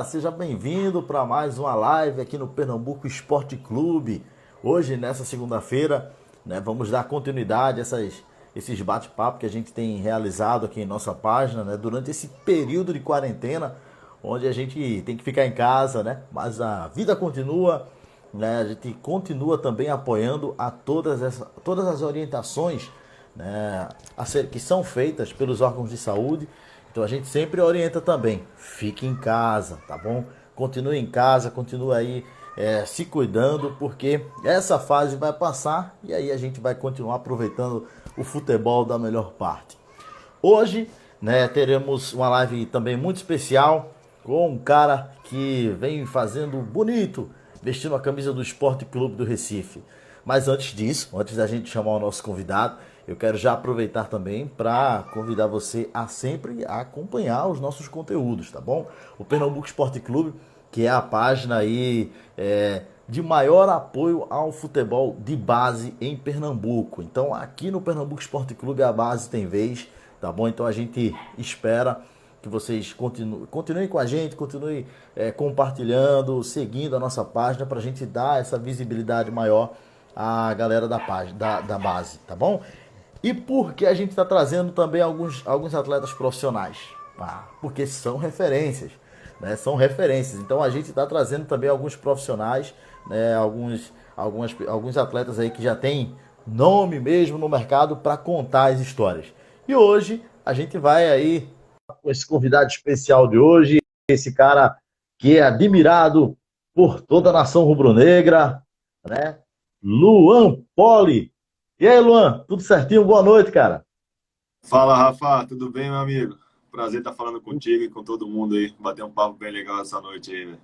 Seja bem-vindo para mais uma live aqui no Pernambuco Esporte Clube. Hoje, nessa segunda-feira, né, vamos dar continuidade a esses bate-papos que a gente tem realizado aqui em nossa página, né, durante esse período de quarentena, onde a gente tem que ficar em casa, né, mas a vida continua, né, a gente continua também apoiando a todas as orientações, né, que são feitas pelos órgãos de saúde. Então a gente sempre orienta também, fique em casa, tá bom? Continue em casa, continue aí se cuidando, porque essa fase vai passar e aí a gente vai continuar aproveitando o futebol da melhor parte. Hoje, né, teremos uma live também muito especial com um cara que vem fazendo bonito, vestindo a camisa do Esporte Clube do Recife. Mas antes disso, antes da gente chamar o nosso convidado, eu quero já aproveitar também para convidar você a sempre acompanhar os nossos conteúdos, tá bom? O Pernambuco Esporte Clube, que é a página aí de maior apoio ao futebol de base em Pernambuco. Então aqui no Pernambuco Esporte Clube a base tem vez, tá bom? Então a gente espera que vocês continuem com a gente, continuem compartilhando, seguindo a nossa página para a gente dar essa visibilidade maior à galera da página, da base, tá bom? E por que a gente está trazendo também alguns atletas profissionais? Porque são referências, né? São referências. Então a gente está trazendo também alguns profissionais, né? Alguns atletas aí que já têm nome mesmo no mercado para contar as histórias. E hoje a gente vai aí com esse convidado especial de hoje, esse cara que é admirado por toda a nação rubro-negra, né? Luan Poli. E aí, Luan, tudo certinho? Boa noite, cara. Fala, Rafa, tudo bem, meu amigo? Prazer estar falando contigo e com todo mundo aí. Bater um papo bem legal essa noite aí, velho.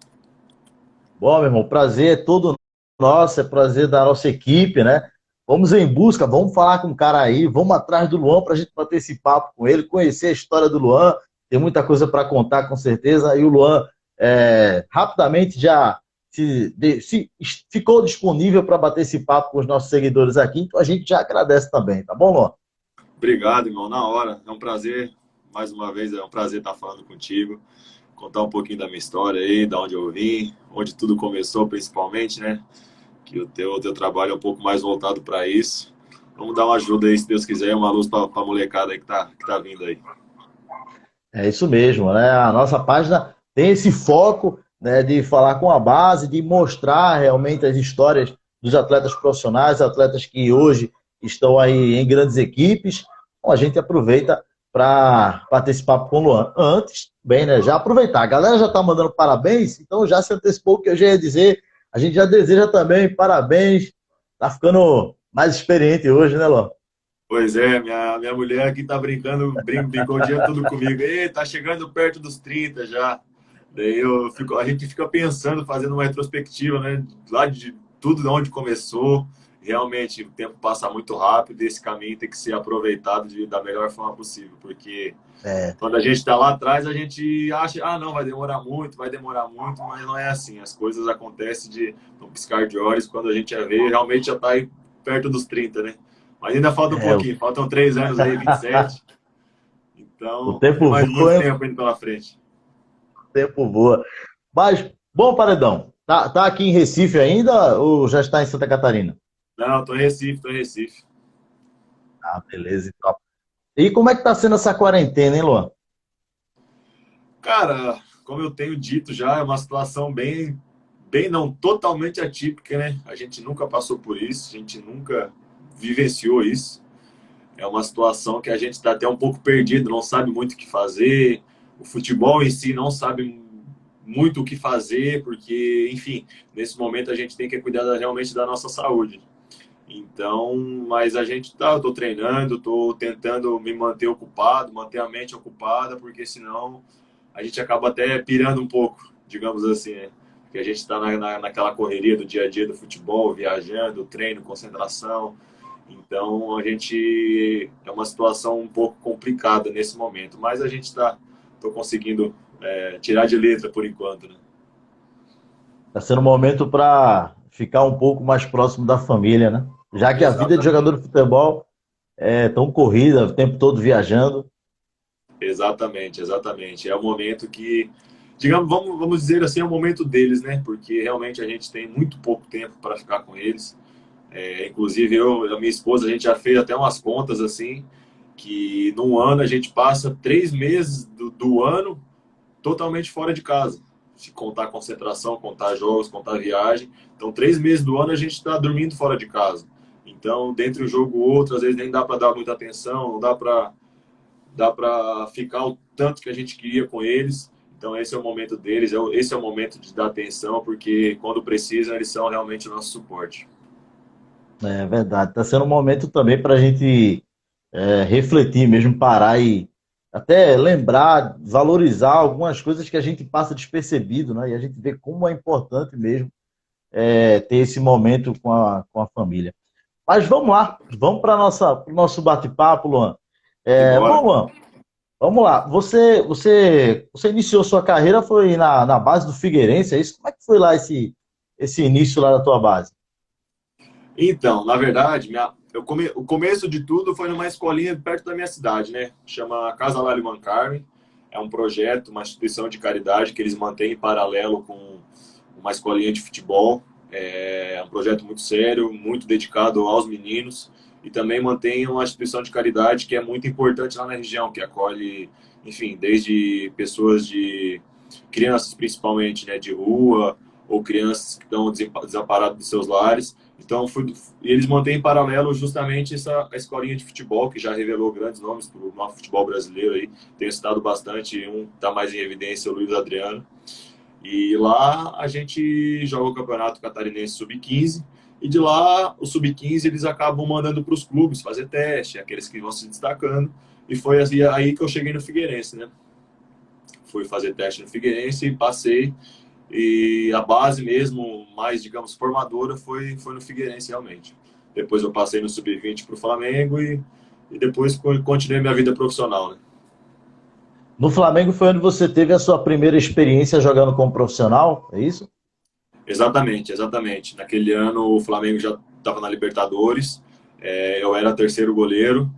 Bom, meu irmão, prazer é todo nosso, é prazer da nossa equipe, né? Vamos em busca, vamos falar com o cara aí, vamos atrás do Luan para a gente bater esse papo com ele, conhecer a história do Luan. Tem muita coisa para contar, com certeza. E o Luan rapidamente já ficou disponível para bater esse papo com os nossos seguidores aqui, então a gente já agradece também, tá bom, Luan? Obrigado, irmão, na hora. É um prazer, mais uma vez, é um prazer estar falando contigo. Contar um pouquinho da minha história aí, da onde eu vim, onde tudo começou, principalmente, né? Que o teu trabalho é um pouco mais voltado para isso. Vamos dar uma ajuda aí, se Deus quiser, uma luz para a molecada aí que tá vindo aí. É isso mesmo, né? A nossa página tem esse foco, né, de falar com a base, de mostrar realmente as histórias dos atletas profissionais, atletas que hoje estão aí em grandes equipes. Então a gente aproveita para bater esse papo com o Luan. Antes, bem, né? Já aproveitar. A galera já está mandando parabéns, então já se antecipou o que eu já ia dizer. A gente já deseja também parabéns. Tá ficando mais experiente hoje, né, Luan? Pois é, minha mulher aqui tá brincando, brincou o dia todo comigo. Ei, tá chegando perto dos 30 já. Daí a gente fica pensando, fazendo uma retrospectiva, né? Lá de tudo de onde começou. Realmente, o tempo passa muito rápido e esse caminho tem que ser aproveitado da melhor forma possível. Porque É, quando a gente está lá atrás, a gente acha, ah, não, vai demorar muito, mas não é assim. As coisas acontecem de um piscar de olhos, quando a gente já vê, realmente já está aí perto dos 30, né? Mas ainda falta um é, pouquinho, faltam 3 anos aí, 27. o Então, tem tempo mais muito voa, tempo indo pela frente. o tempo voa. Mas, bom, Paredão, tá aqui em Recife ainda ou já está em Santa Catarina? Não, tô em Recife, tô em Recife. Ah, beleza, então. E como é que tá sendo essa quarentena, hein, Luan? Cara, como eu tenho dito já, é uma situação bem não totalmente atípica, né? A gente nunca passou por isso, a gente nunca vivenciou isso. É uma situação que a gente está até um pouco perdido, não sabe muito o que fazer. O futebol em si não sabe muito o que fazer, porque, enfim, nesse momento a gente tem que cuidar realmente da nossa saúde. Então, mas a gente tá, eu tô treinando, tô tentando me manter ocupado, manter a mente ocupada, porque senão a gente acaba até pirando um pouco, digamos assim, né? Porque a gente está naquela correria do dia a dia do futebol, viajando, treino, concentração. Então, a gente é uma situação um pouco complicada nesse momento, mas a gente tô conseguindo tirar de letra por enquanto, né? Tá sendo um momento para ficar um pouco mais próximo da família, né? Já que a vida de jogador Exatamente. de futebol é tão corrida, o tempo todo viajando. Exatamente, exatamente. É o momento que digamos, vamos dizer assim, é o momento deles, né? Porque realmente a gente tem muito pouco tempo para ficar com eles. Inclusive, eu e a minha esposa, a gente já fez até umas contas assim, que num ano a gente passa 3 meses do ano totalmente fora de casa. Se contar concentração, contar jogos, contar viagem. Então, 3 meses do ano a gente está dormindo fora de casa. Então, dentre um jogo ou outro, às vezes nem dá para dar muita atenção, não dá para ficar o tanto que a gente queria com eles. Então, esse é o momento deles, esse é o momento de dar atenção, porque quando precisam, eles são realmente o nosso suporte. É verdade. Está sendo um momento também para a gente refletir mesmo, parar e até lembrar, valorizar algumas coisas que a gente passa despercebido, né? E a gente vê como é importante mesmo ter esse momento com a família. Mas vamos lá, vamos para o nosso bate-papo, Luan. Embora. Bom, Luan, vamos lá. Você iniciou sua carreira, foi na base do Figueirense, é isso? Como é que foi lá esse início lá da tua base? Então, na verdade, o começo de tudo foi numa escolinha perto da minha cidade, né? Chama Casa Láliman Carmen. É um projeto, uma instituição de caridade que eles mantêm em paralelo com uma escolinha de futebol. É um projeto muito sério, muito dedicado aos meninos. E também mantém uma instituição de caridade que é muito importante lá na região, que acolhe, enfim, desde pessoas de crianças principalmente, né, de rua, ou crianças que estão desamparadas dos seus lares. Então, eles mantêm em paralelo justamente essa a escolinha de futebol, que já revelou grandes nomes para o nosso futebol brasileiro. Aí. Tenho citado bastante, um está mais em evidência, o Luiz Adriano. E lá a gente joga o Campeonato Catarinense Sub-15, e de lá, o Sub-15, eles acabam mandando para os clubes fazer teste, aqueles que vão se destacando. E foi assim, aí que eu cheguei no Figueirense, né? Fui fazer teste no Figueirense e passei. E a base mesmo, mais, digamos, formadora, foi no Figueirense, realmente. Depois eu passei no Sub-20 para o Flamengo e depois continuei minha vida profissional, né? No Flamengo foi onde você teve a sua primeira experiência jogando como profissional, é isso? Exatamente, exatamente. Naquele ano o Flamengo já estava na Libertadores, eu era terceiro goleiro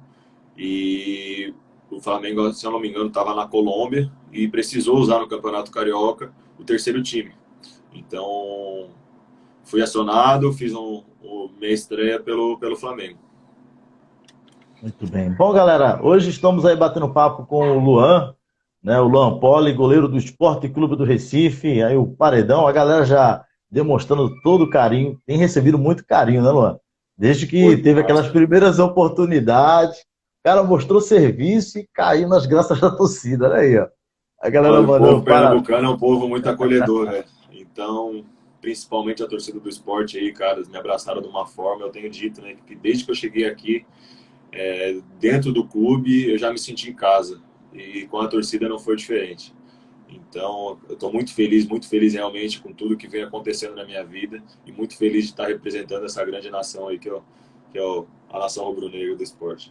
e o Flamengo, se eu não me engano, estava na Colômbia e precisou usar no Campeonato Carioca o terceiro time. Então, fui acionado, fiz minha estreia pelo Flamengo. Muito bem. Bom, galera, hoje estamos aí batendo papo com o Luan, né? O Luan Poli, goleiro do Esporte Clube do Recife, aí o Paredão, a galera já demonstrando todo o carinho, tem recebido muito carinho, né, Luan? Desde Foi que teve demais, aquelas cara. primeiras oportunidades, o cara mostrou serviço e caiu nas graças da torcida, olha aí, ó. A galera Olha, o povo mandando para. pernambucano é um povo muito acolhedor, velho. Então, principalmente a torcida do esporte aí, cara, me abraçaram de uma forma, eu tenho dito, né, que desde que eu cheguei aqui, dentro do clube, eu já me senti em casa. E com a torcida não foi diferente. Então, eu estou muito feliz realmente com tudo que vem acontecendo na minha vida e muito feliz de estar representando essa grande nação aí que é a nação rubro-negra do esporte.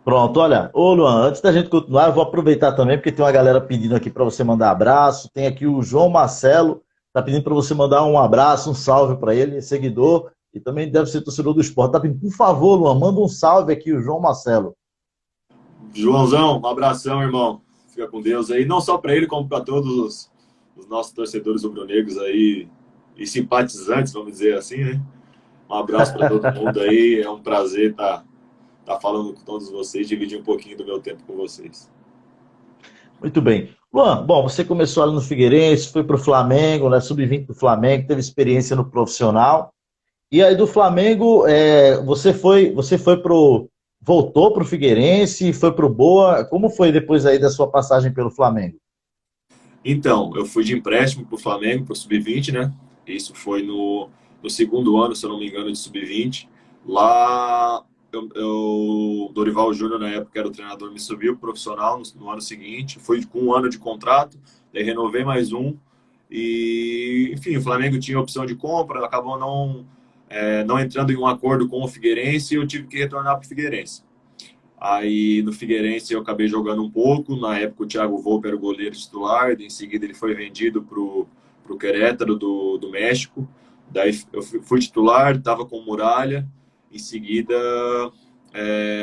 Pronto, olha, ô Luan, antes da gente continuar, eu vou aproveitar também, porque tem uma galera pedindo aqui para você mandar abraço. Tem aqui o João Marcelo, tá pedindo para você mandar um abraço, um salve para ele, é seguidor, e também deve ser torcedor do esporte. Tá pedindo, por favor, Luan, manda um salve aqui, o João Marcelo. Joãozão, um abração, irmão. Fica com Deus aí, não só para ele, como para todos os nossos torcedores rubro-negros aí e simpatizantes, vamos dizer assim, né? Um abraço para todo mundo aí, é um prazer estar falando com todos vocês, dividir um pouquinho do meu tempo com vocês. Muito bem. Luan, bom, você começou ali no Figueirense, foi para o Flamengo, né, sub-20 do Flamengo, teve experiência no profissional. E aí do Flamengo, você foi voltou pro Figueirense, foi pro Boa. Como foi depois aí da sua passagem pelo Flamengo? Então, eu fui de empréstimo para o Flamengo, para o Sub-20, né? Isso foi no segundo ano, se eu não me engano, de Sub-20. Lá, Dorival Júnior, na época, era o treinador, me subiu pro profissional no ano seguinte. Foi com um ano de contrato, daí renovei mais um. E, enfim, o Flamengo tinha opção de compra, acabou não entrando em um acordo com o Figueirense e eu tive que retornar para o Figueirense. Aí no Figueirense eu acabei jogando um pouco. Na época o Thiago Volpe era o goleiro titular. Em seguida ele foi vendido pro Querétaro do México. Daí eu fui titular, estava com o Muralha. Em seguida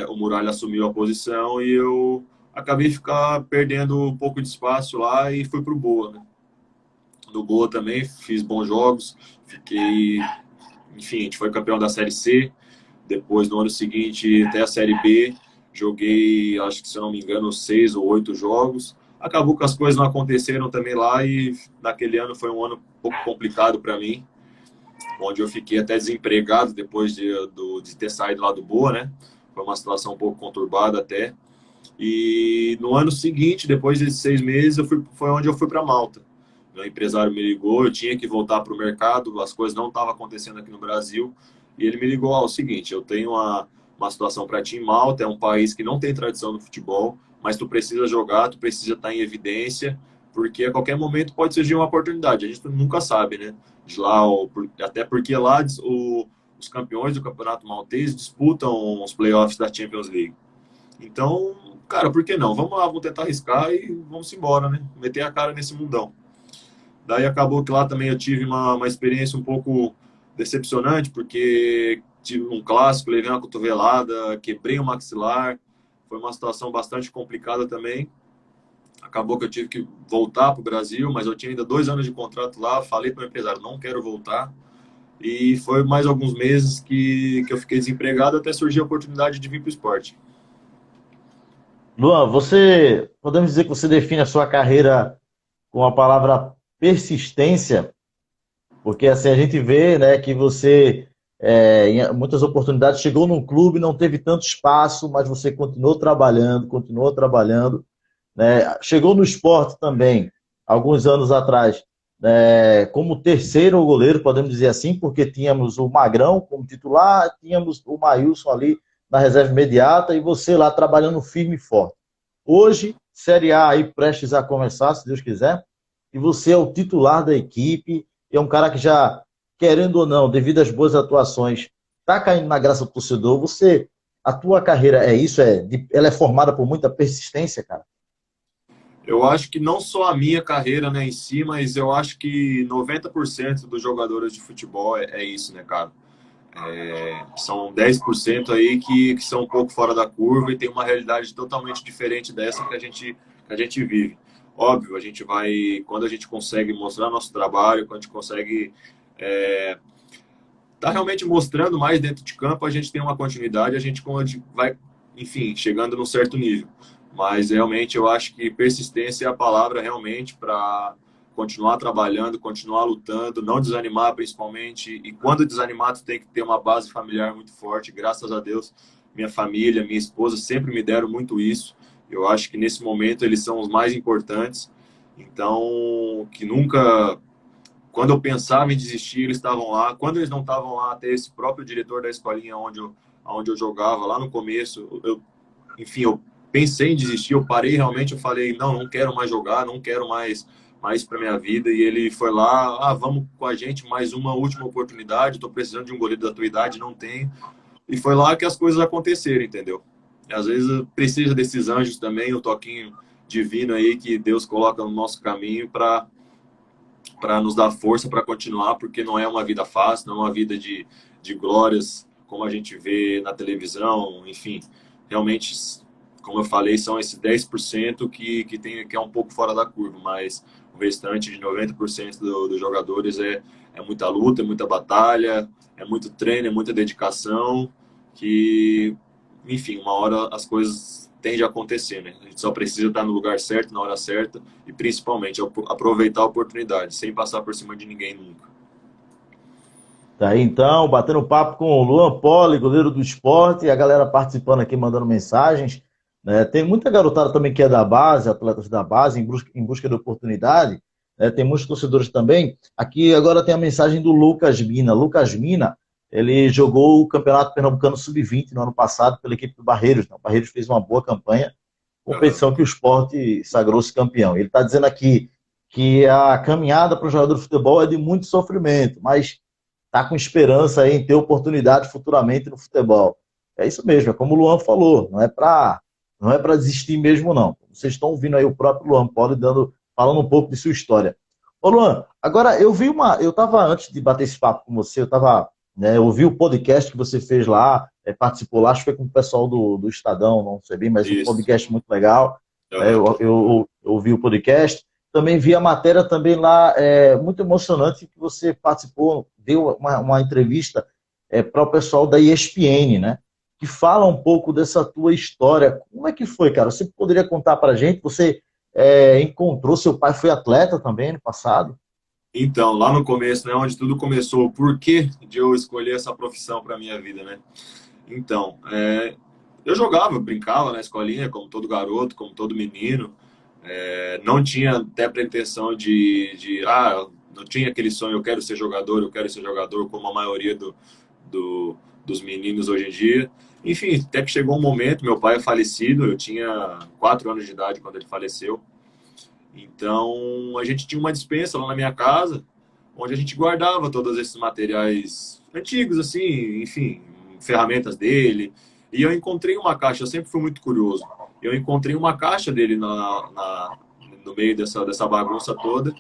o Muralha assumiu a posição e eu acabei ficar perdendo um pouco de espaço lá e fui pro Boa, né? No Boa também fiz bons jogos, fiquei, enfim, a gente foi campeão da Série C, depois no ano seguinte até a Série B, joguei, acho que se eu não me engano, 6 ou 8 jogos. Acabou que as coisas não aconteceram também lá e naquele ano foi um ano um pouco complicado para mim, onde eu fiquei até desempregado depois de ter saído lá do Boa, né? Foi uma situação um pouco conturbada até. E no ano seguinte, depois desses 6 meses, foi onde eu fui para Malta. Meu empresário me ligou, eu tinha que voltar para o mercado, as coisas não estavam acontecendo aqui no Brasil. E ele me ligou: o seguinte, eu tenho uma situação para ti em Malta, é um país que não tem tradição no futebol, mas tu precisa jogar, tu precisa estar em evidência, porque a qualquer momento pode surgir uma oportunidade. A gente nunca sabe, né? De lá, até porque lá os campeões do campeonato maltês disputam os playoffs da Champions League. Então, cara, por que não? Vamos lá, vamos tentar arriscar e vamos embora, né? Meter a cara nesse mundão. Daí acabou que lá também eu tive uma experiência um pouco decepcionante, porque tive um clássico, levei uma cotovelada, quebrei o maxilar, foi uma situação bastante complicada também. Acabou que eu tive que voltar para o Brasil, mas eu tinha ainda 2 anos de contrato lá, falei para o empresário, não quero voltar. E foi mais alguns meses que eu fiquei desempregado até surgir a oportunidade de vir para o esporte. Luan, podemos dizer que você define a sua carreira com a palavra persistência, porque assim a gente vê, né, que você em muitas oportunidades chegou num clube, não teve tanto espaço, mas você continuou trabalhando, né? Chegou no esporte também, alguns anos atrás, como terceiro goleiro, podemos dizer assim, porque tínhamos o Magrão como titular, tínhamos o Maílson ali na reserva imediata e você lá trabalhando firme e forte. Hoje, Série A aí prestes a começar, se Deus quiser, e você é o titular da equipe, é um cara que já, querendo ou não, devido às boas atuações, está caindo na graça do torcedor. A tua carreira é isso? Ela é formada por muita persistência, cara? Eu acho que não só a minha carreira, né, em si, mas eu acho que 90% dos jogadores de futebol é isso, né, cara? São 10% aí que são um pouco fora da curva e tem uma realidade totalmente diferente dessa que a gente vive. Óbvio, a gente vai, quando a gente consegue mostrar nosso trabalho, quando a gente consegue tá realmente mostrando mais dentro de campo, a gente tem uma continuidade, a gente vai, enfim, chegando num certo nível. Mas realmente eu acho que persistência é a palavra realmente para continuar trabalhando, continuar lutando, não desanimar principalmente. E quando desanimar, tu tem que ter uma base familiar muito forte. Graças a Deus, minha família, minha esposa sempre me deram muito isso. Eu acho que nesse momento eles são os mais importantes. Então, que nunca, quando eu pensava em desistir, eles estavam lá. Quando eles não estavam lá, até esse próprio diretor da escolinha onde eu jogava, lá no começo, enfim, eu pensei em desistir, eu parei realmente, eu falei, não quero mais jogar, não quero mais para minha vida. E ele foi lá, vamos com a gente, mais uma última oportunidade, estou precisando de um goleiro da tua idade, não tenho. E foi lá que as coisas aconteceram, entendeu? E às vezes precisa desses anjos também, o toquinho divino aí que Deus coloca no nosso caminho para nos dar força para continuar, porque não é uma vida fácil, não é uma vida de glórias como a gente vê na televisão, enfim, realmente, como eu falei, são esses 10% que é um pouco fora da curva, mas o restante de 90% dos jogadores é muita luta, é muita batalha, é muito treino, é muita dedicação, que, enfim, uma hora as coisas tendem a acontecer, né? A gente só precisa estar no lugar certo, na hora certa, e principalmente aproveitar a oportunidade, sem passar por cima de ninguém nunca. Tá aí então, batendo papo com o Luan Poli, goleiro do esporte, e a galera participando aqui, mandando mensagens, né? Tem muita garotada também que é da base, atletas da base, em busca de oportunidade, né? Tem muitos torcedores também. Aqui agora tem a mensagem do Lucas Mina. Lucas Mina, ele jogou o Campeonato Pernambucano Sub-20 no ano passado pela equipe do Barreiros. Né? O Barreiros fez uma boa campanha, Uhum. competição que o esporte sagrou-se campeão. Ele está dizendo aqui que a caminhada para o jogador de futebol é de muito sofrimento, mas tá com esperança aí em ter oportunidade futuramente no futebol. É isso mesmo, é como o Luan falou, não é para desistir mesmo não. Vocês estão ouvindo aí o próprio Luan Poli falando um pouco de sua história. Ô Luan, agora eu tava antes de bater esse papo com você, eu ouvi o podcast que você fez lá, participou lá, acho que foi com o pessoal do Estadão, não sei bem, mas um Isso. podcast muito legal. Aham. Eu ouvi o podcast, também vi a matéria também lá, muito emocionante, que você participou, deu uma entrevista para o pessoal da ESPN, né? Que fala um pouco dessa tua história. Como é que foi, cara? Você poderia contar para a gente? Você encontrou, seu pai foi atleta também no passado? Então, lá no começo, né, onde tudo começou, o porquê de eu escolher essa profissão para minha vida, né? Então, eu jogava, brincava na escolinha, como todo garoto, como todo menino. Não tinha até pretensão não tinha aquele sonho, eu quero ser jogador, como a maioria dos meninos hoje em dia. Enfim, até que chegou um momento, meu pai é falecido, eu tinha 4 anos de idade quando ele faleceu. Então, a gente tinha uma despensa lá na minha casa, onde a gente guardava todos esses materiais antigos, assim, enfim, ferramentas dele. E eu encontrei uma caixa, eu sempre fui muito curioso. Eu encontrei uma caixa dele no meio dessa bagunça toda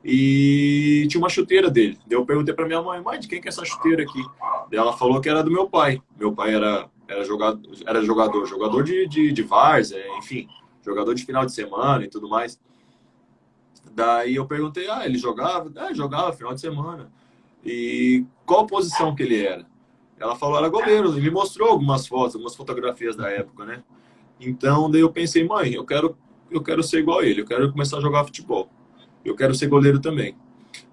e tinha uma chuteira dele. Daí eu perguntei para minha mãe, mãe, de quem que é essa chuteira aqui? Daí ela falou que era do meu pai. Meu pai era jogador de várzea, enfim, jogador de final de semana e tudo mais. Daí eu perguntei, ele jogava? Jogava final de semana. E qual posição que ele era? Ela falou, era goleiro, e me mostrou algumas fotos, algumas fotografias da época, né? Então, daí eu pensei, mãe, eu quero ser igual a ele, eu quero começar a jogar futebol. Eu quero ser goleiro também.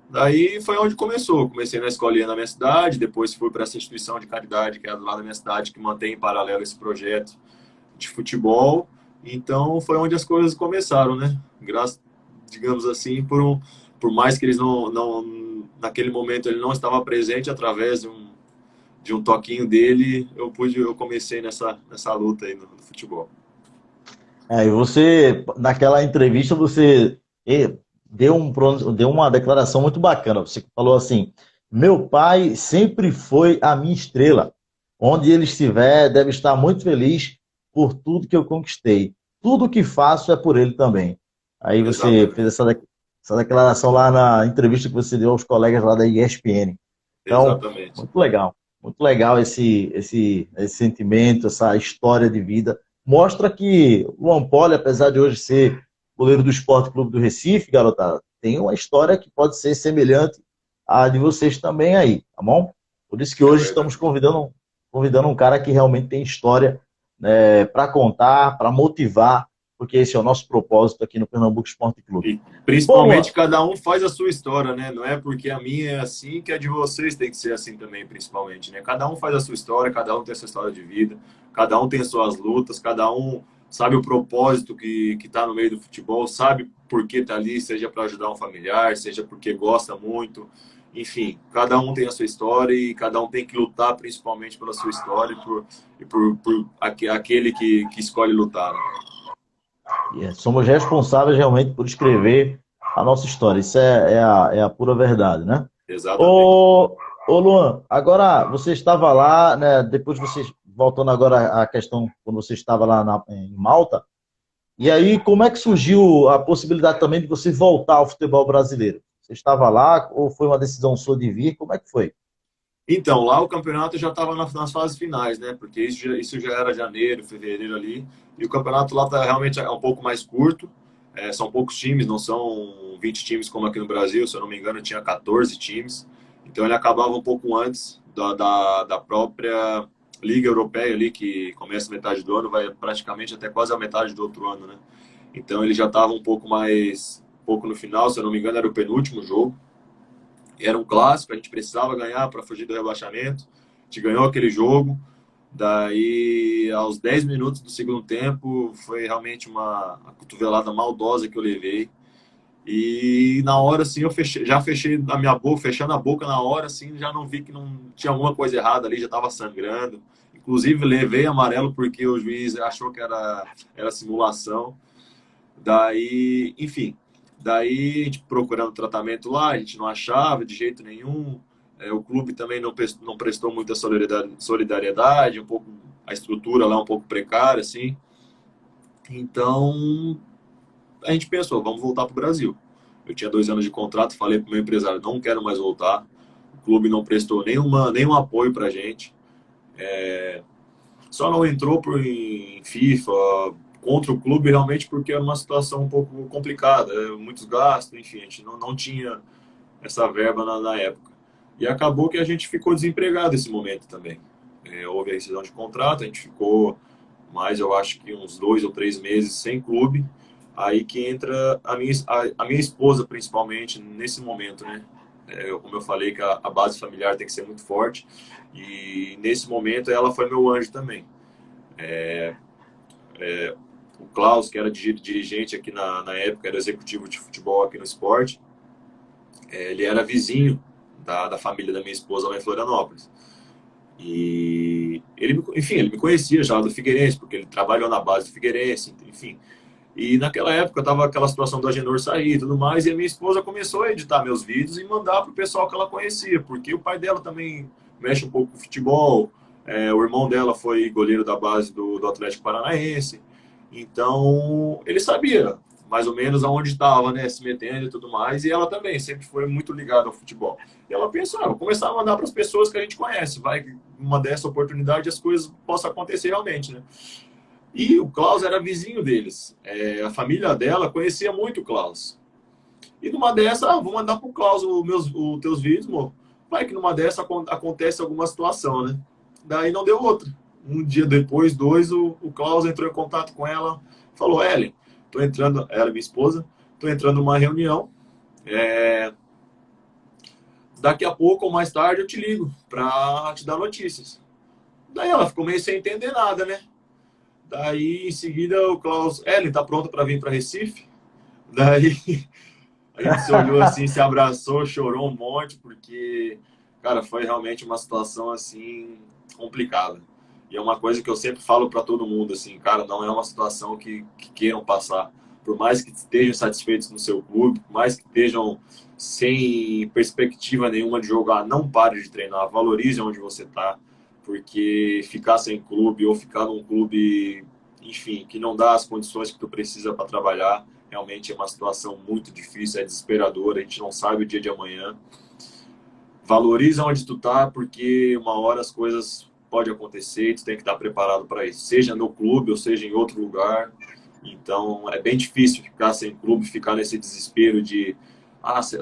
Daí foi onde começou. Comecei na escolinha na minha cidade, depois fui para essa instituição de caridade que é do lado da minha cidade, que mantém em paralelo esse projeto de futebol. Então foi onde as coisas começaram, né? Digamos assim, por mais que eles naquele momento ele não estava presente, através de um toquinho dele, eu comecei nessa luta aí no futebol. E você, naquela entrevista, você deu uma declaração muito bacana. Você falou assim: meu pai sempre foi a minha estrela. Onde ele estiver, deve estar muito feliz por tudo que eu conquistei. Tudo que faço é por ele também. Aí você fez Exatamente. essa declaração lá na entrevista que você deu aos colegas lá da ESPN. Então, Exatamente. muito legal. Muito legal esse sentimento, essa história de vida. Mostra que o Ampoli, apesar de hoje ser goleiro do Esporte Clube do Recife, garotada, tem uma história que pode ser semelhante à de vocês também aí, tá bom? Por isso que É hoje estamos verdade. convidando um cara que realmente tem história, né, para contar, para motivar, porque esse é o nosso propósito aqui no Pernambuco Esporte Clube. E Bom, Luan, principalmente cada um faz a sua história, né? Não é porque a minha é assim que a de vocês tem que ser assim também, principalmente, né? Cada um faz a sua história, cada um tem a sua história de vida, cada um tem as suas lutas, cada um sabe o propósito que está no meio do futebol, sabe por que está ali, seja para ajudar um familiar, seja porque gosta muito. Enfim, cada um tem a sua história e cada um tem que lutar principalmente pela sua história e por aquele que escolhe lutar, né? somos responsáveis realmente por escrever a nossa história. Isso é a pura verdade, né? Exatamente. Ô Luan, agora você estava lá, né? Depois você, voltando agora à questão, quando você estava lá em Malta, e aí como é que surgiu a possibilidade também de você voltar ao futebol brasileiro? Você estava lá ou foi uma decisão sua de vir? Como é que foi? Então, lá o campeonato já estava nas fases finais, né? Porque isso já era janeiro, fevereiro ali. E o campeonato lá realmente é um pouco mais curto. São poucos times, não são 20 times como aqui no Brasil. Se eu não me engano, tinha 14 times. Então, ele acabava um pouco antes da própria Liga Europeia ali, que começa metade do ano, vai praticamente até quase a metade do outro ano, né? Então, ele já estava um pouco no final. Se eu não me engano, era o penúltimo jogo. Era um clássico, a gente precisava ganhar para fugir do rebaixamento. A gente ganhou aquele jogo. Daí, aos 10 minutos do segundo tempo, foi realmente uma cotovelada maldosa que eu levei. E na hora, assim, já fechei a minha boca, fechando a boca na hora, assim, já não vi que não tinha alguma coisa errada ali, já estava sangrando. Inclusive, levei amarelo porque o juiz achou que era simulação. Daí, enfim, daí a gente procurando tratamento lá, a gente não achava de jeito nenhum. O clube também não prestou muita solidariedade, um pouco a estrutura lá é um pouco precária, assim. Então a gente pensou, vamos voltar para o Brasil. Eu tinha 2 anos de contrato, falei para o meu empresário, não quero mais voltar. O clube não prestou nenhum apoio para a gente. Só não entrou em FIFA, contra o clube realmente porque era uma situação um pouco complicada, muitos gastos, enfim, a gente não tinha essa verba na época. E acabou que a gente ficou desempregado nesse momento também. Houve a rescisão de contrato, a gente ficou mais, eu acho que uns 2 ou 3 meses sem clube. Aí que entra a minha esposa, principalmente, nesse momento, né? Como eu falei, que a base familiar tem que ser muito forte. E nesse momento ela foi meu anjo também. O Klaus, que era dirigente aqui na época, era executivo de futebol aqui no esporte, ele era vizinho da família da minha esposa lá em Florianópolis. E ele, enfim, ele me conhecia já do Figueirense, porque ele trabalhou na base do Figueirense, enfim. E naquela época tava aquela situação do Agenor sair e tudo mais, e a minha esposa começou a editar meus vídeos e mandar pro pessoal que ela conhecia, porque o pai dela também mexe um pouco com futebol, o irmão dela foi goleiro da base do Atlético Paranaense, então ele sabia mais ou menos aonde estava, né, se metendo e tudo mais, e ela também sempre foi muito ligada ao futebol. E ela pensou, vou começar a mandar para as pessoas que a gente conhece, vai que uma dessa oportunidade as coisas possam acontecer realmente, né? E o Klaus era vizinho deles. A família dela conhecia muito o Klaus. E numa dessa, vou mandar pro Klaus os teus vídeos, amor. Vai que numa dessa acontece alguma situação, né? Daí não deu outra. Um dia depois, dois, o Klaus entrou em contato com ela, falou, Ellen, tô entrando, ela é minha esposa, tô entrando numa reunião, daqui a pouco ou mais tarde eu te ligo pra te dar notícias. Daí ela ficou meio sem entender nada, né? Daí, em seguida, o Klaus, Ellen, tá pronta para vir para Recife? Daí, a gente se olhou assim, se abraçou, chorou um monte, porque, cara, foi realmente uma situação, assim, complicada. E é uma coisa que eu sempre falo para todo mundo, assim, cara, não é uma situação que queiram passar. Por mais que estejam satisfeitos no seu clube, por mais que estejam sem perspectiva nenhuma de jogar, não pare de treinar, valorize onde você está, porque ficar sem clube ou ficar num clube, enfim, que não dá as condições que tu precisa para trabalhar, realmente é uma situação muito difícil, é desesperadora, a gente não sabe o dia de amanhã. Valoriza onde tu tá, porque uma hora as coisas podem acontecer e tu tem que estar preparado para isso, seja no clube ou seja em outro lugar. Então é bem difícil ficar sem clube, ficar nesse desespero de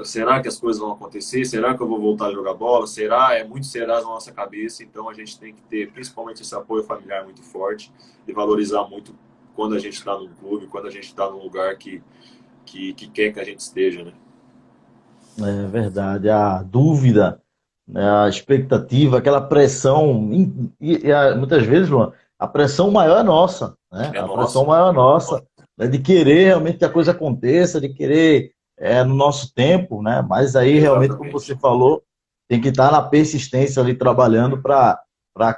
será que as coisas vão acontecer? Será que eu vou voltar a jogar bola? Será? É muito será na nossa cabeça, então a gente tem que ter principalmente esse apoio familiar muito forte e valorizar muito quando a gente está no clube, quando a gente está num lugar que quer que a gente esteja, né? É verdade, a dúvida, né, a expectativa, aquela pressão, muitas vezes, Luan, a pressão maior é nossa, né? É A pressão nossa. maior é nossa, né, de querer realmente que a coisa aconteça, de querer no nosso tempo, né? Mas aí realmente, como você Exatamente. falou, tem que estar na persistência ali trabalhando para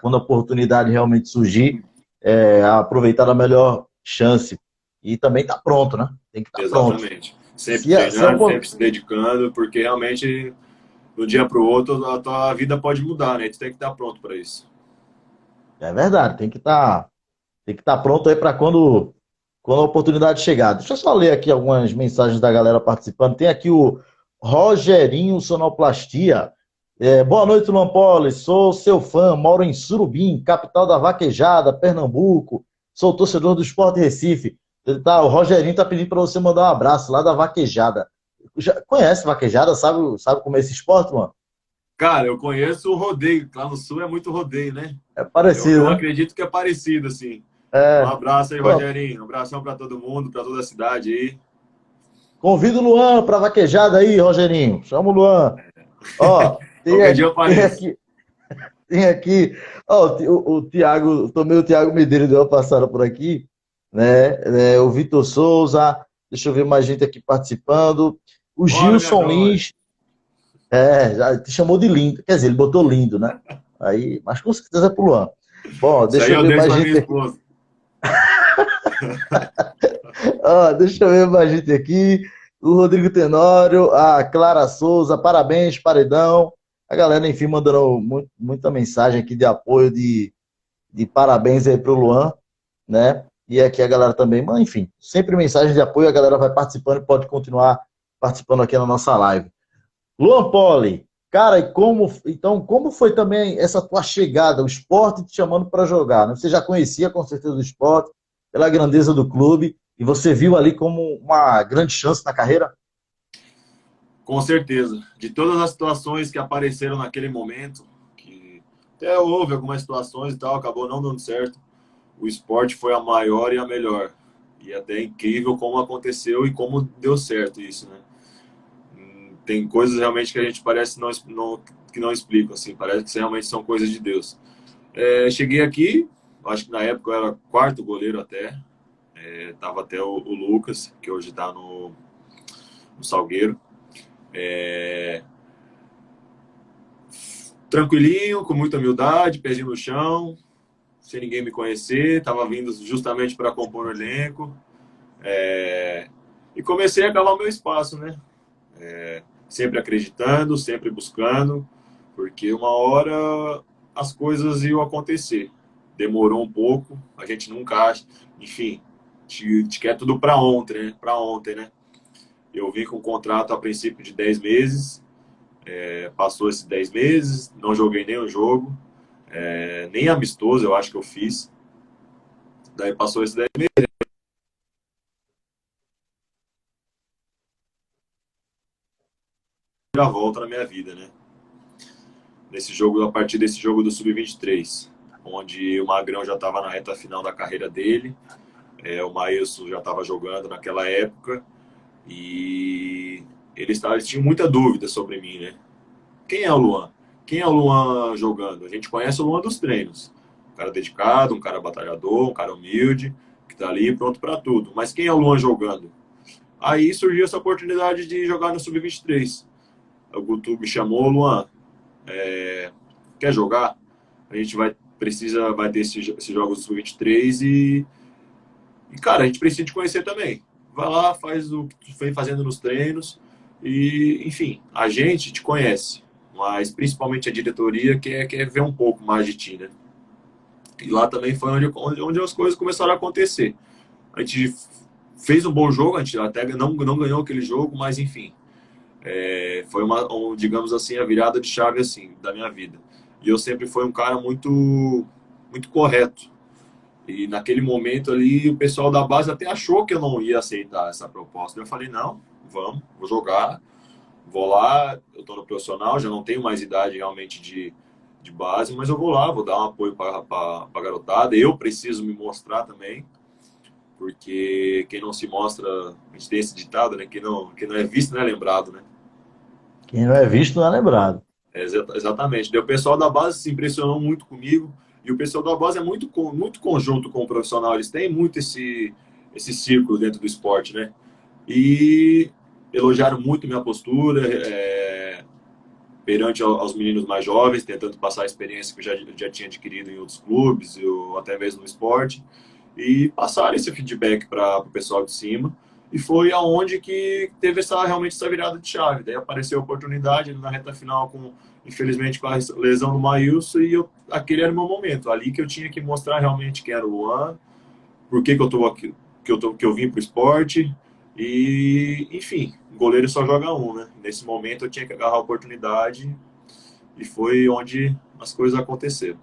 quando a oportunidade realmente surgir, aproveitar a melhor chance. E também estar pronto, né? Tem que estar pronto. Exatamente. Sempre Se a treinando, sempre se dedicando, porque realmente, de um dia para o outro, a tua vida pode mudar, né? Tu tem que estar pronto para isso. É verdade, tem que estar pronto aí para quando a oportunidade chegar. Deixa eu só ler aqui algumas mensagens da galera participando. Tem aqui o Rogerinho Sonoplastia. Boa noite, Lampoli. Sou seu fã, moro em Surubim, capital da Vaquejada, Pernambuco. Sou torcedor do Sport Recife. O Rogerinho está pedindo para você mandar um abraço lá da Vaquejada. Já conhece Vaquejada? Sabe como é esse esporte, mano? Cara, eu conheço o rodeio, lá no sul é muito rodeio, né? É Eu parecido, né? acredito que é parecido, assim. Um É. abraço aí, Pronto. Rogerinho. Um abração para todo mundo, para toda a cidade aí. Convido o Luan para vaquejada aí, Rogerinho. Chama o Luan. Ó, tem, Qualquer dia eu tem apareço. aqui, tem aqui. Ó, o Thiago, também o Thiago Medeiros deu uma passada por aqui, né? O Vitor Souza, deixa eu ver mais gente aqui participando. O Bora, minha Gilson joia. Lins, já te chamou de lindo. Quer dizer, ele botou lindo, né? Aí, mas com certeza é pro Luan. Bom, Isso aí deixa eu eu ver deixo mais para minha gente aqui. esposa. Deixa eu ver mais gente aqui. O Rodrigo Tenório, a Clara Souza, parabéns, paredão. A galera, enfim, mandando muita mensagem aqui de apoio, de parabéns aí pro Luan, né? E aqui a galera também, mas enfim, sempre mensagem de apoio, a galera vai participando e pode continuar participando aqui na nossa live. Luan Poli, cara, como foi também essa tua chegada, o esporte te chamando para jogar, né? Você já conhecia com certeza o esporte, pela grandeza do clube, e você viu ali como uma grande chance na carreira? Com certeza. De todas as situações que apareceram naquele momento, que até houve algumas situações e tal, acabou não dando certo, o esporte foi a maior e a melhor. E até é incrível como aconteceu e como deu certo isso, né? Tem coisas realmente que a gente parece que não explica, assim, parece que realmente são coisas de Deus. Cheguei aqui, acho que na época eu era quarto goleiro até, tava até o Lucas, que hoje está no Salgueiro. É, tranquilinho, com muita humildade, pezinho no chão, sem ninguém me conhecer, tava vindo justamente para compor o elenco. E comecei a cavar o meu espaço, né? Sempre acreditando, sempre buscando, porque uma hora as coisas iam acontecer. Demorou um pouco, a gente nunca acha, enfim, te quer tudo para ontem, né? Para ontem, né? Eu vim com um contrato a princípio de 10 meses, passou esses 10 meses, não joguei nenhum jogo, nem amistoso eu acho que eu fiz. Daí passou esses 10 meses, a volta na minha vida, né? Nesse jogo, a partir desse jogo do Sub-23, onde o Magrão já estava na reta final da carreira dele, o Maílson já estava jogando naquela época, e eles tinham muita dúvida sobre mim, né? Quem é o Luan? Quem é o Luan jogando? A gente conhece o Luan dos treinos. Um cara dedicado, um cara batalhador, um cara humilde, que está ali pronto para tudo. Mas quem é o Luan jogando? Aí surgiu essa oportunidade de jogar no Sub-23. O Guto me chamou, Luan, quer jogar? A gente vai ter esses jogos do Sub-23 e, cara, a gente precisa te conhecer também. Vai lá, faz o que tu vem fazendo nos treinos e, enfim, a gente te conhece, mas principalmente a diretoria quer ver um pouco mais de ti, né? E lá também foi onde as coisas começaram a acontecer. A gente fez um bom jogo, a gente até não ganhou aquele jogo, mas enfim, foi digamos assim, a virada de chave assim da minha vida. E eu sempre fui um cara muito correto. E naquele momento ali, o pessoal da base até achou que eu não ia aceitar essa proposta. Eu falei, não, vamos, vou jogar, vou lá, eu estou no profissional, já não tenho mais idade realmente de base, mas eu vou lá, vou dar um apoio para a garotada. Eu preciso me mostrar também, porque quem não se mostra, a gente tem esse ditado, né? Quem não é visto não é lembrado, né? Quem não é visto não é lembrado. Exatamente. Daí o pessoal da base se impressionou muito comigo. E o pessoal da base é muito conjunto com o profissional. Eles têm muito esse círculo dentro do esporte, né? E elogiaram muito minha postura perante aos meninos mais jovens, tentando passar a experiência que eu já tinha adquirido em outros clubes, ou até mesmo no esporte. E passaram esse feedback para o pessoal de cima. E foi aonde que teve realmente essa virada de chave. Daí apareceu a oportunidade na reta final, infelizmente com a lesão do Maílson, e aquele era o meu momento. Ali que eu tinha que mostrar realmente quem era o Luan, por que eu tô aqui, que eu vim para o esporte. E, enfim, goleiro só joga um, né? Nesse momento eu tinha que agarrar a oportunidade e foi onde as coisas aconteceram.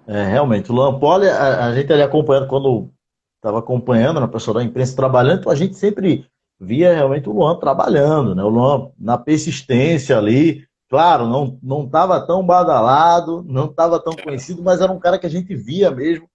Realmente, o Luan Poli, a gente ali acompanhando, quando estava acompanhando na pessoa da imprensa trabalhando, então a gente sempre via realmente o Luan trabalhando, né? O Luan na persistência ali, claro, não estava tão badalado, não estava tão conhecido, mas era um cara que a gente via mesmo,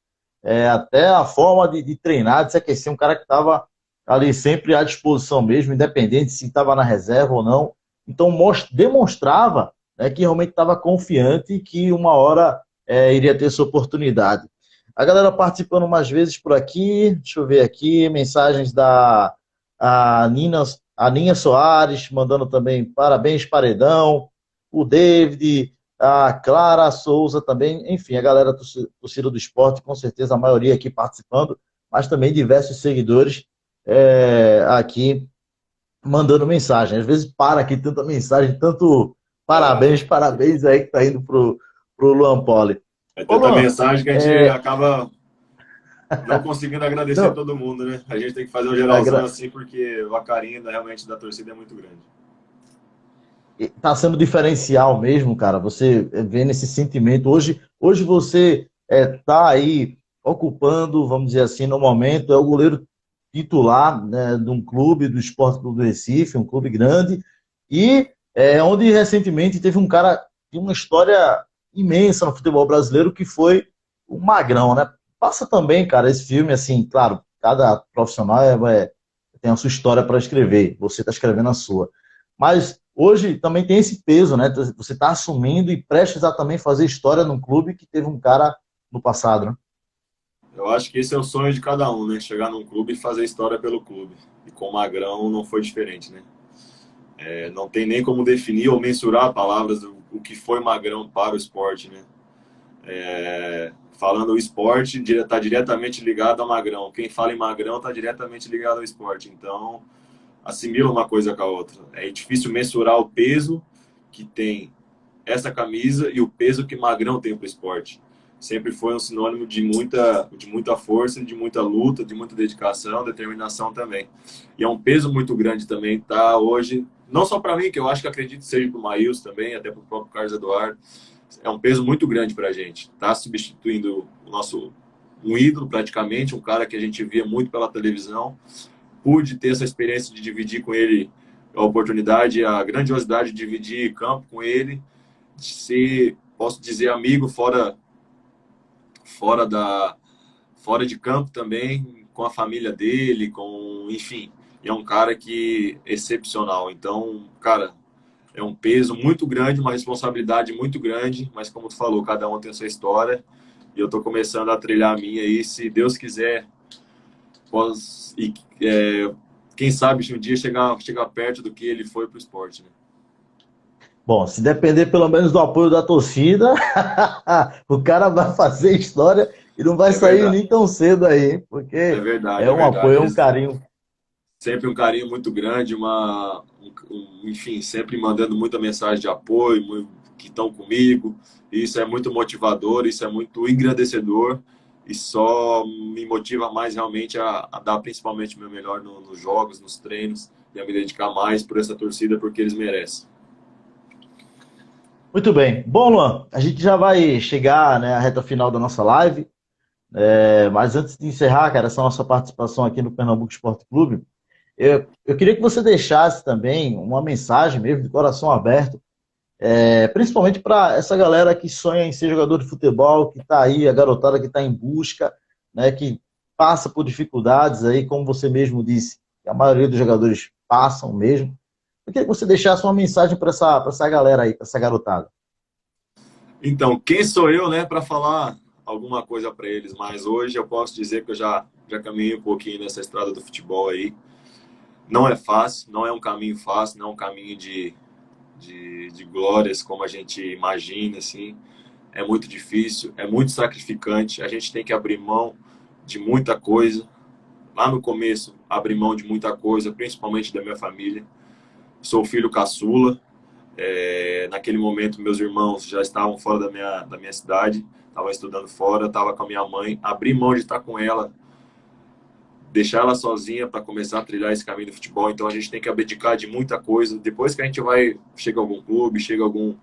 até a forma de treinar, de se aquecer, um cara que estava ali sempre à disposição mesmo, independente se estava na reserva ou não. Então demonstrava, né, que realmente estava confiante e que uma hora iria ter sua oportunidade. A galera participando umas vezes por aqui, deixa eu ver aqui, mensagens da a Ninha Soares, mandando também parabéns, Paredão, o David, a Clara Souza também, enfim, a galera torcida do esporte, com certeza a maioria aqui participando, mas também diversos seguidores aqui mandando mensagem. Às vezes para aqui tanta mensagem, tanto parabéns, parabéns aí que tá indo pro Luan Poli. É Ô tanta Luan, mensagem que a gente acaba não conseguindo agradecer não, todo mundo, né? A gente tem que fazer um geralzão assim porque o carinho realmente da torcida é muito grande. tá sendo diferencial mesmo, cara. Você vê nesse sentimento. Hoje você tá aí. ocupando, vamos dizer assim, no momento, é o goleiro titular, né, de um clube, do Sport Clube do Recife, um clube grande, e onde recentemente teve um cara de uma história imensa no futebol brasileiro, que foi o Magrão, né? Passa também, cara, esse filme, assim, claro, cada profissional tem a sua história para escrever, você está escrevendo a sua. Mas hoje também tem esse peso, né? Você está assumindo e prestes a também fazer história num clube que teve um cara no passado, né? Eu acho que esse é o sonho de cada um, né? Chegar num clube e fazer história pelo clube. E com o Magrão não foi diferente, né? Não tem nem como definir ou mensurar palavras o que foi Magrão para o esporte, né? Falando o esporte, está diretamente ligado ao Magrão. Quem fala em Magrão está diretamente ligado ao esporte. Então, assimila uma coisa com a outra. É difícil mensurar o peso que tem essa camisa e o peso que Magrão tem para o esporte. Sempre foi um sinônimo de muita força, de muita luta, de muita dedicação, determinação também. E é um peso muito grande também, tá? Hoje, não só para mim, que eu acho que acredito que seja para o Maílson também, até para o próprio Carlos Eduardo, é um peso muito grande para a gente. Tá substituindo um ídolo praticamente, um cara que a gente via muito pela televisão. Pude ter essa experiência de dividir com ele a oportunidade, a grandiosidade de dividir campo com ele, de ser, posso dizer, amigo fora da fora de campo também, com a família dele, enfim, é um cara que é excepcional. Então, cara, é um peso muito grande, uma responsabilidade muito grande, mas como tu falou, cada um tem a sua história e eu tô começando a trilhar a minha aí, se Deus quiser, e quem sabe um dia chegar perto do que ele foi pro esporte, né? Bom, se depender pelo menos do apoio da torcida, o cara vai fazer história e não vai É sair verdade, nem tão cedo aí, hein? é Porque verdade, é é um apoio, verdade. é um carinho. Sempre um carinho muito grande, enfim, sempre mandando muita mensagem de apoio, que estão comigo. Isso é muito motivador, isso é muito engrandecedor e só me motiva mais realmente a dar principalmente o meu melhor nos jogos, nos treinos e a me dedicar mais por essa torcida porque eles merecem. Muito bem. Bom, Luan, a gente já vai chegar, né, à reta final da nossa live. Mas antes de encerrar, cara, essa nossa participação aqui no Pernambuco Esporte Clube, eu queria que você deixasse também uma mensagem mesmo, de coração aberto, principalmente para essa galera que sonha em ser jogador de futebol, que está aí, a garotada que está em busca, né, que passa por dificuldades aí, como você mesmo disse, que a maioria dos jogadores passam mesmo. Eu queria que você deixasse uma mensagem para essa galera aí, para essa garotada. Então, quem sou eu, né, para falar alguma coisa para eles? Mas hoje eu posso dizer que eu já caminhei um pouquinho nessa estrada do futebol aí. Não é fácil, não é um caminho fácil, não é um caminho de glórias como a gente imagina, assim. É muito difícil, é muito sacrificante. A gente tem que abrir mão de muita coisa. Lá no começo, abri mão de muita coisa, principalmente da minha família. Sou filho caçula. Naquele momento, meus irmãos já estavam fora da minha cidade, estavam estudando fora, estava com a minha mãe. Abri mão de estar com ela, deixar ela sozinha para começar a trilhar esse caminho do futebol. Então a gente tem que abdicar de muita coisa. Depois que a gente chega a algum clube, chega a algum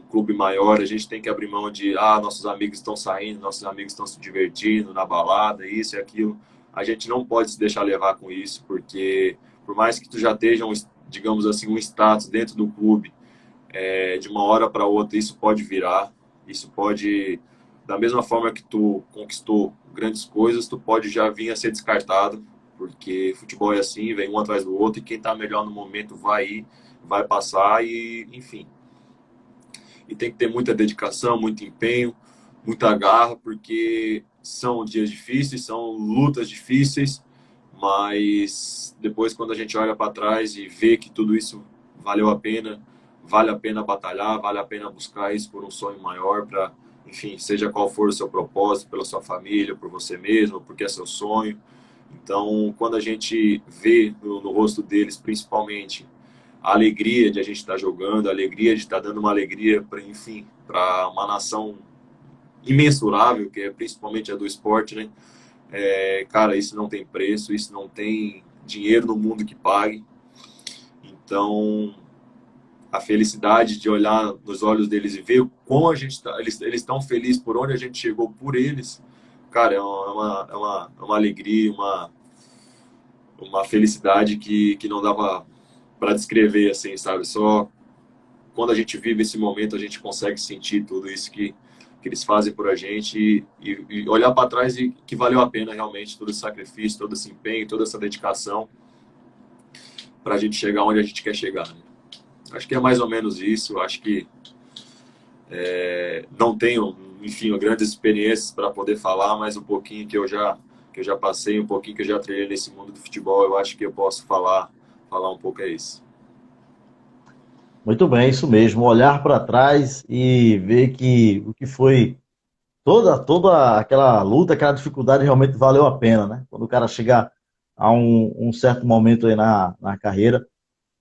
clube maior, a gente tem que abrir mão de, nossos amigos estão saindo, nossos amigos estão se divertindo na balada, isso e aquilo. A gente não pode se deixar levar com isso, porque por mais que tu já esteja, digamos assim, um status dentro do clube, de uma hora para outra isso pode virar, isso pode, da mesma forma que tu conquistou grandes coisas, tu pode já vir a ser descartado, porque futebol é assim, vem um atrás do outro, e quem está melhor no momento vai ir, vai passar, e enfim. E tem que ter muita dedicação, muito empenho, muita garra, porque são dias difíceis, são lutas difíceis, mas depois quando a gente olha para trás e vê que tudo isso valeu a pena, vale a pena batalhar, vale a pena buscar isso por um sonho maior, para, enfim, seja qual for o seu propósito, pela sua família, por você mesmo, porque é seu sonho. Então, quando a gente vê no rosto deles, principalmente, a alegria de a gente estar jogando, a alegria de estar dando uma alegria para, enfim, para uma nação imensurável, que é principalmente a do esporte, né? Cara, isso não tem preço, isso não tem dinheiro no mundo que pague. Então, a felicidade de olhar nos olhos deles e ver como a gente tá, eles estão felizes por onde a gente chegou por eles, cara, é uma alegria, uma felicidade que não dava para descrever, assim, sabe? Só quando a gente vive esse momento a gente consegue sentir tudo isso que eles fazem por a gente e olhar para trás e que valeu a pena realmente todo esse sacrifício, todo esse empenho, toda essa dedicação para a gente chegar onde a gente quer chegar, né? Acho que é mais ou menos isso. Acho que não tenho, enfim, grandes experiências para poder falar, mas um pouquinho que eu já passei, um pouquinho que eu já trilhei nesse mundo do futebol, eu acho que eu posso falar um pouco é isso. Muito bem, isso mesmo. Olhar para trás e ver que o que foi toda aquela luta, aquela dificuldade realmente valeu a pena, né? Quando o cara chegar a um certo momento aí na carreira.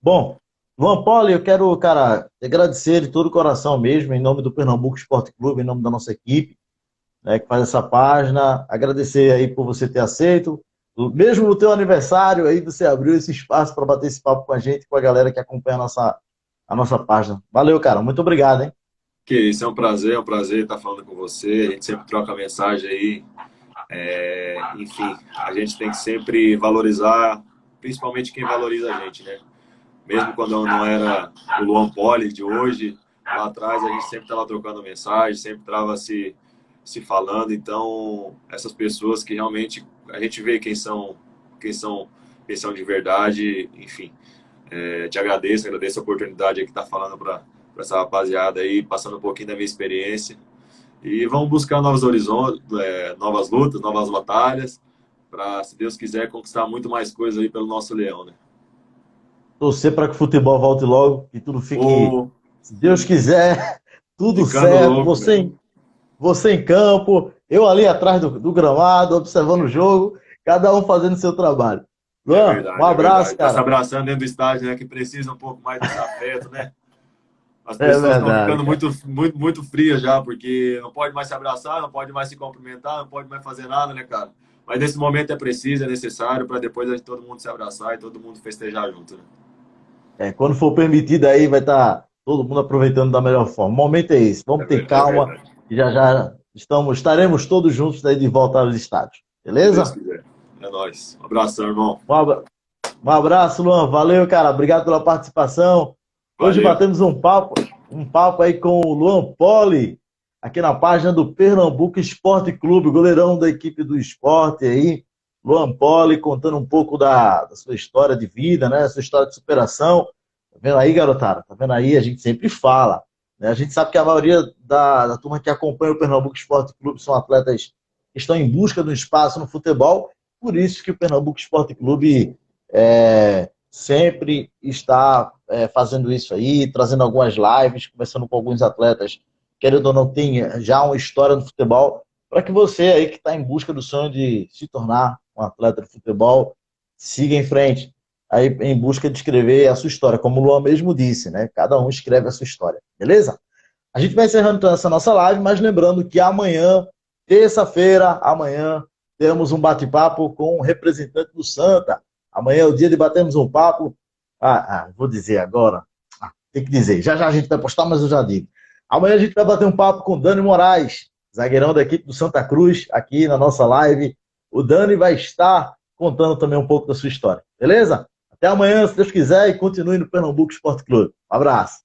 Bom, Luan Poli, eu quero, cara, agradecer de todo o coração mesmo, em nome do Pernambuco Esporte Clube, em nome da nossa equipe, né, que faz essa página. Agradecer aí por você ter aceito. Mesmo no teu aniversário aí, você abriu esse espaço para bater esse papo com a gente, com a galera que acompanha a nossa página. Valeu, cara. Muito obrigado, hein? Que isso, é um prazer estar falando com você. A gente sempre troca mensagem aí. Enfim, a gente tem que sempre valorizar, principalmente quem valoriza a gente, né? Mesmo quando eu não era o Luan Poli de hoje, lá atrás a gente sempre estava trocando mensagem, sempre estava se falando. Então, essas pessoas que realmente a gente vê quem são, quem são de verdade, enfim. Te agradeço a oportunidade aí que tá falando para essa rapaziada aí, passando um pouquinho da minha experiência. E vamos buscar novos horizontes, novas lutas, novas batalhas, para, se Deus quiser, conquistar muito mais coisas aí pelo nosso leão, né? Torcer para que o futebol volte logo, que tudo fique, Ou se Deus quiser, tudo ficando certo. louco, né? Você em campo, eu ali atrás do gramado, observando o jogo, cada um fazendo seu trabalho. Luan, um É abraço, verdade. Tá se cara. abraçando dentro do estádio, né? Que precisa um pouco mais desse afeto, né? As É pessoas estão verdade, ficando cara. muito frias já, porque não pode mais se abraçar, não pode mais se cumprimentar, não pode mais fazer nada, né, cara? Mas nesse momento é preciso, é necessário, para depois todo mundo se abraçar e todo mundo festejar junto, né? Quando for permitido aí, vai estar todo mundo aproveitando da melhor forma. O momento é esse. Vamos ter É calma verdade. e já já estaremos todos juntos daí de volta aos estádios. Se Deus Beleza? quiser. É nóis. Um abração, irmão. Um abra- um abraço, Luan. Valeu, cara. Obrigado pela participação. Hoje Valeu. batemos um papo aí com o Luan Poli, aqui na página do Pernambuco Esporte Clube, goleirão da equipe do esporte aí. Luan Poli contando um pouco da sua história de vida, né? Sua história de superação. Tá vendo aí, garotada? Tá vendo aí? A gente sempre fala, né? A gente sabe que a maioria da turma que acompanha o Pernambuco Esporte Clube são atletas que estão em busca de um espaço no futebol. Por isso que o Pernambuco Esporte Clube sempre está fazendo isso aí, trazendo algumas lives, conversando com alguns atletas, querendo ou não, tem já uma história no futebol, para que você aí que está em busca do sonho de se tornar um atleta de futebol, siga em frente, aí em busca de escrever a sua história, como o Luan mesmo disse, né? Cada um escreve a sua história, beleza? A gente vai encerrando então essa nossa live, mas lembrando que amanhã, terça-feira, amanhã, temos um bate-papo com um representante do Santa. Amanhã é o dia de batermos um papo. Vou dizer agora. Tem que dizer. Já já a gente vai postar, mas eu já digo. Amanhã a gente vai bater um papo com o Dani Moraes, zagueirão da equipe do Santa Cruz, aqui na nossa live. O Dani vai estar contando também um pouco da sua história. Beleza? Até amanhã, se Deus quiser, e continue no Pernambuco Esporte Clube. Um abraço.